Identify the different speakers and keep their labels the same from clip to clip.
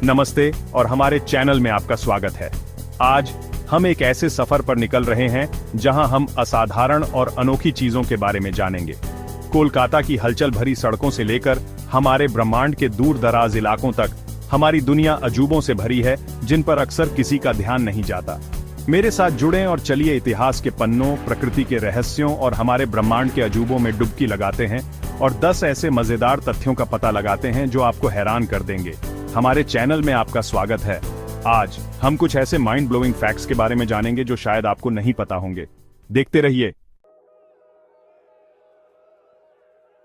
Speaker 1: नमस्ते और हमारे चैनल में आपका स्वागत है। आज हम एक ऐसे सफर पर निकल रहे हैं जहां हम असाधारण और अनोखी चीजों के बारे में जानेंगे। कोलकाता की हलचल भरी सड़कों से लेकर हमारे ब्रह्मांड के दूर दराज इलाकों तक हमारी दुनिया अजूबों से भरी है जिन पर अक्सर किसी का ध्यान नहीं जाता। मेरे साथ जुड़ें और चलिए इतिहास के पन्नों, प्रकृति के रहस्यों और हमारे ब्रह्मांड के अजूबों में डुबकी लगाते हैं और 10 ऐसे मजेदार तथ्यों का पता लगाते हैं जो आपको हैरान कर देंगे। हमारे चैनल में आपका स्वागत है। आज हम कुछ ऐसे माइंड ब्लोइंग फैक्ट्स के बारे में जानेंगे जो शायद आपको नहीं पता होंगे। देखते रहिए।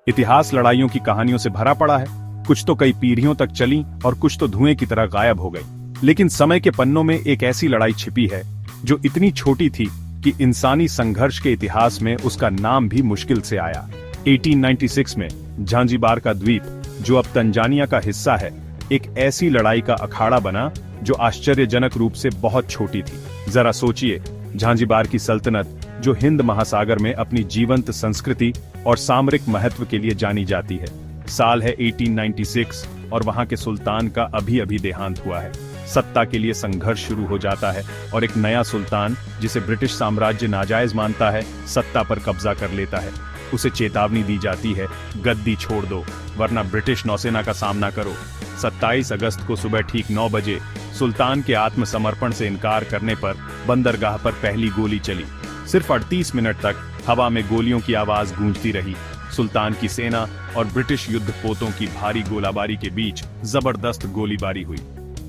Speaker 1: इतिहास लड़ाइयों की कहानियों से भरा पड़ा है। कुछ तो कई पीढ़ियों तक चली और कुछ तो धुएं की तरह गायब हो गई। लेकिन समय के पन्नों में एक ऐसी लड़ाई छिपी है जो इतनी छोटी थी कि इंसानी संघर्ष के इतिहास में उसका नाम भी मुश्किल से आया। 1896 में झांझीबार का द्वीप, जो अब तंजानिया का हिस्सा है, एक ऐसी लड़ाई का अखाड़ा बना जो आश्चर्यजनक रूप से बहुत छोटी थी। जरा सोचिए, झांझीबार की सल्तनत जो हिंद महासागर में अपनी जीवंत संस्कृति और सामरिक महत्व के लिए जानी जाती है। साल है 1896 और वहां के सुल्तान का अभी देहांत हुआ है। सत्ता के लिए संघर्ष शुरू हो जाता है और एक नया सुल्तान, जिसे ब्रिटिश साम्राज्य नाजायज मानता है, सत्ता पर कब्जा कर लेता है। उसे चेतावनी दी जाती है, गद्दी छोड़ दो वरना ब्रिटिश नौसेना का सामना करो। 27 अगस्त को सुबह ठीक 9 बजे सुल्तान के आत्मसमर्पण से इनकार करने पर बंदरगाह पर पहली गोली चली। सिर्फ 38 मिनट तक हवा में गोलियों की आवाज गूंजती रही। सुल्तान की सेना और ब्रिटिश युद्धपोतों की भारी गोलाबारी के बीच जबरदस्त गोलीबारी हुई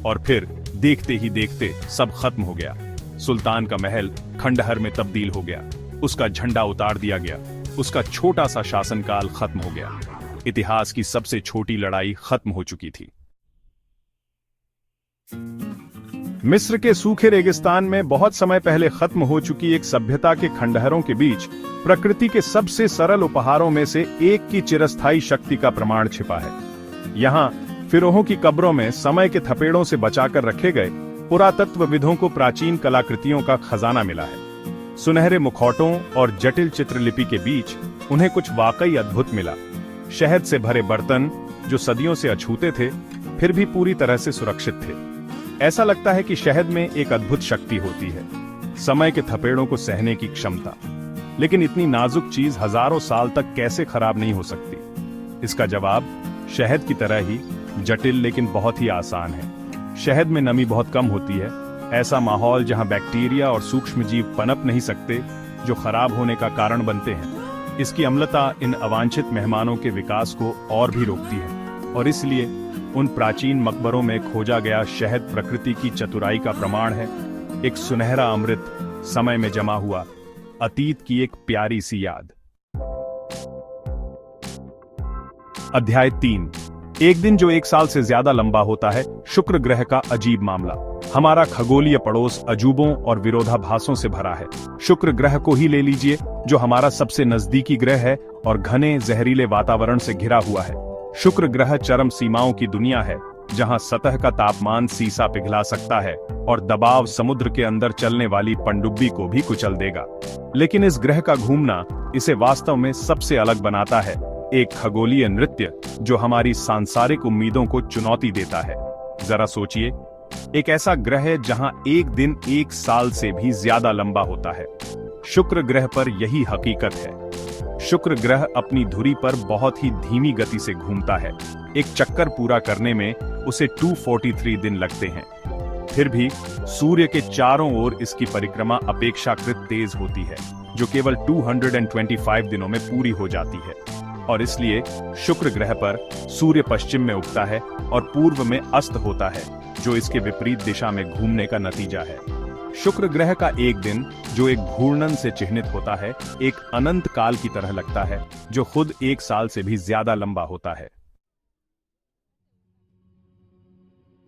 Speaker 1: और फिर देखते ही देखते सब खत्म हो गया। सुल्तान का महल खंडहर में तब्दील हो गया, उसका झंडा उतार दिया गया, उसका छोटा सा शासनकाल खत्म हो गया। इतिहास की सबसे छोटी लड़ाई खत्म हो चुकी थी। मिस्र के सूखे रेगिस्तान में बहुत समय पहले खत्म हो चुकी एक सभ्यता के खंडहरों के बीच प्रकृति के सबसे सरल उपहारों में से एक की चिरस्थायी शक्ति का प्रमाण छिपा है। यहाँ फिरौहों की कब्रों में समय के थपेड़ों से बचाकर रखे गए पुरातत्वविदों को प्राचीन कलाकृतियों का खजाना मिला है। सुनहरे मुखौटों और जटिल चित्रलिपि के बीच उन्हें कुछ वाकई अद्भुत मिला। शहद से भरे बर्तन जो सदियों से अछूते थे फिर भी पूरी तरह से सुरक्षित थे। ऐसा लगता है कि शहद में एक अद्भुत शक्ति होती है, समय के थपेड़ों को सहने की क्षमता। लेकिन इतनी नाजुक चीज हजारों साल तक कैसे खराब नहीं हो सकती? इसका जवाब शहद की तरह ही जटिल लेकिन बहुत ही आसान है। शहद में नमी बहुत कम होती है, ऐसा माहौल जहां बैक्टीरिया और सूक्ष्म जीव पनप नहीं सकते जो खराब होने का कारण बनते हैं। इसकी अम्लता इन अवांछित मेहमानों के विकास को और भी रोकती है और इसलिए उन प्राचीन मकबरों में खोजा गया शहद प्रकृति की चतुराई का प्रमाण है। एक सुनहरा अमृत, समय में जमा हुआ, अतीत की एक प्यारी सी याद। अध्याय 3, एक दिन जो 1 साल से ज्यादा लंबा होता है, शुक्र ग्रह का अजीब मामला। हमारा खगोलीय पड़ोस अजूबों और विरोधाभासों से भरा है। शुक्र ग्रह को ही ले लीजिए, जो हमारा सबसे नजदीकी ग्रह है और घने जहरीले वातावरण से घिरा हुआ है। शुक्र ग्रह चरम सीमाओं की दुनिया है, जहां सतह का तापमान सीसा पिघला सकता है और दबाव समुद्र के अंदर चलने वाली पनडुब्बी को भी कुचल देगा। लेकिन इस ग्रह का घूमना इसे वास्तव में सबसे अलग बनाता है, एक खगोलीय नृत्य जो हमारी सांसारिक उम्मीदों को चुनौती देता है। जरा सोचिए, एक ऐसा ग्रह जहां एक दिन 1 साल से भी ज्यादा लंबा होता है। शुक्र ग्रह पर यही हकीकत है। शुक्र ग्रह अपनी धुरी पर बहुत ही धीमी गति से घूमता है। एक चक्कर पूरा करने में उसे 243 दिन लगते हैं। फिर भी सूर्य के चारों ओर इसकी परिक्रमा अपेक्षाकृत तेज होती है, जो केवल 225 दिनों में पूरी हो जाती है। और इसलिए शुक्र ग्रह पर सूर्य पश्चिम में उगता है और पूर्व में अस्त होता है, जो इसके विपरीत दिशा में घूमने का नतीजा है। शुक्र ग्रह का एक दिन, जो एक घूर्णन से चिह्नित होता है, एक अनंत काल की तरह लगता है, जो खुद 1 साल से भी ज्यादा लंबा होता है।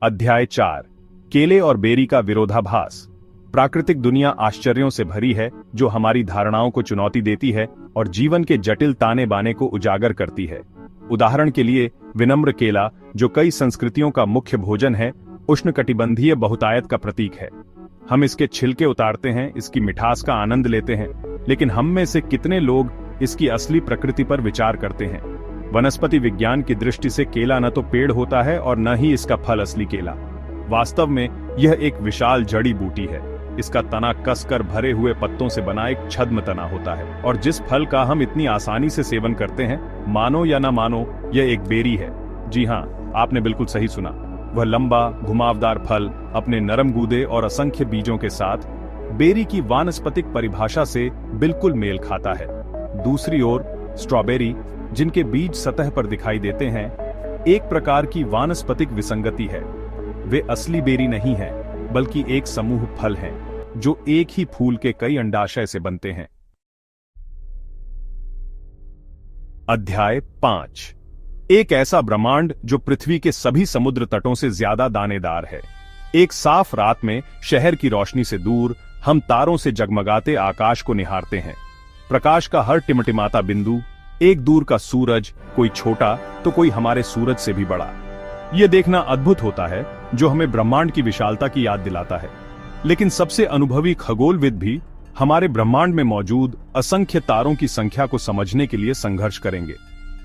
Speaker 1: अध्याय 4, केले और बेरी का विरोधाभास। प्राकृतिक दुनिया आश्चर्यों से भरी है, जो हमारी धारणाओं को चुनौती देती है और जीवन के जटिल ताने बाने को उजागर करती है। उदाहरण के लिए विनम्र केला, जो कई संस्कृतियों का मुख्य भोजन है, उष्णकटिबंधीय बहुतायत का प्रतीक है। हम इसके छिलके उतारते हैं, इसकी मिठास का आनंद लेते हैं, लेकिन हम में से कितने लोग इसकी असली प्रकृति पर विचार करते हैं? वनस्पति विज्ञान की दृष्टि से केला न तो पेड़ होता है और न ही इसका फल असली केला। वास्तव में यह एक विशाल जड़ी बूटी है। इसका तना कसकर भरे हुए पत्तों से बना एक छद्म तना होता है, और जिस फल का हम इतनी आसानी से सेवन करते हैं, मानो या ना मानो, यह एक बेरी है। जी हाँ, आपने बिल्कुल सही सुना। वह लंबा घुमावदार फल अपने नरम गूदे और असंख्य बीजों के साथ बेरी की वानस्पतिक परिभाषा से बिल्कुल मेल खाता है। दूसरी ओर स्ट्रॉबेरी, जिनके बीज सतह पर दिखाई देते हैं, एक प्रकार की वानस्पतिक विसंगति है। वे असली बेरी नहीं है, बल्कि एक समूह फल हैं, जो एक ही फूल के कई अंडाशय से बनते हैं। अध्याय 5। एक ऐसा ब्रह्मांड जो पृथ्वी के सभी समुद्र तटों से ज्यादा दानेदार है। एक साफ रात में शहर की रोशनी से दूर हम तारों से जगमगाते आकाश को निहारते हैं। प्रकाश का हर टिमटिमाता बिंदु एक दूर का सूरज, कोई छोटा तो कोई हमारे सूरज से भी बड़ा। यह देखना अद्भुत होता है, जो हमें ब्रह्मांड की विशालता की याद दिलाता है। लेकिन सबसे अनुभवी खगोलविद भी हमारे ब्रह्मांड में मौजूद असंख्य तारों की संख्या को समझने के लिए संघर्ष करेंगे।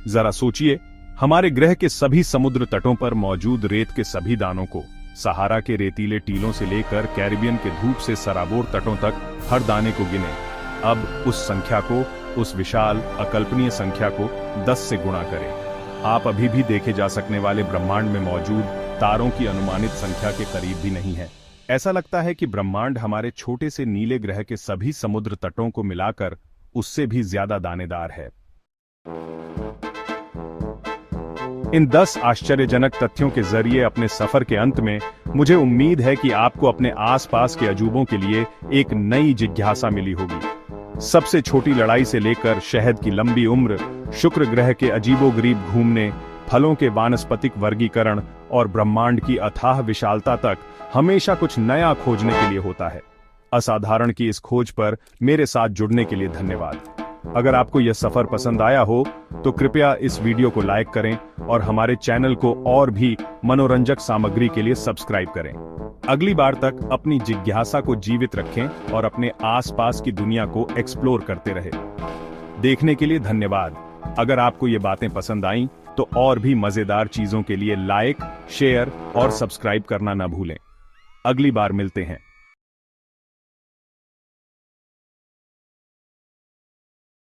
Speaker 1: जरा सोचिए, हमारे ग्रह के सभी समुद्र तटों पर मौजूद रेत के सभी दानों को, सहारा के रेतीले टीलों से लेकर कैरिबियन के धूप से सराबोर तटों तक हर दाने को गिने। अब उस संख्या को, उस विशाल अकल्पनीय संख्या को 10 से गुणा करें। आप अभी भी देखे जा सकने वाले ब्रह्मांड में मौजूद तारों की अनुमानित संख्या के करीब भी नहीं है। ऐसा लगता है कि ब्रह्मांड हमारे छोटे से नीले ग्रह के सभी समुद्र तटों को मिलाकर उससे भी ज्यादा दानेदार है। इन 10 आश्चर्यजनक तथ्यों के जरिए अपने सफर के अंत में मुझे उम्मीद है कि आपको अपने आसपास के अजूबों के लिए एक नई जिज्ञासा मिली होगी। सबसे छोटी लड़ाई से लेकर शहद की लंबी उम्र, शुक्र ग्रह के अजीबोगरीब घूमने, फलों के वानस्पतिक वर्गीकरण और ब्रह्मांड की अथाह विशालता तक हमेशा कुछ नया खोजने के लिए होता है। असाधारण की इस खोज पर मेरे साथ जुड़ने के लिए धन्यवाद। अगर आपको यह सफर पसंद आया हो तो कृपया इस वीडियो को लाइक करें और हमारे चैनल को और भी मनोरंजक सामग्री के लिए सब्सक्राइब करें। अगली बार तक अपनी जिज्ञासा को जीवित रखें और अपने आसपास की दुनिया को एक्सप्लोर करते रहें। देखने के लिए धन्यवाद। अगर आपको ये बातें पसंद आईं तो और भी मजेदार चीजों के लिए लाइक, शेयर और सब्सक्राइब करना न भूलें। अगली बार मिलते हैं।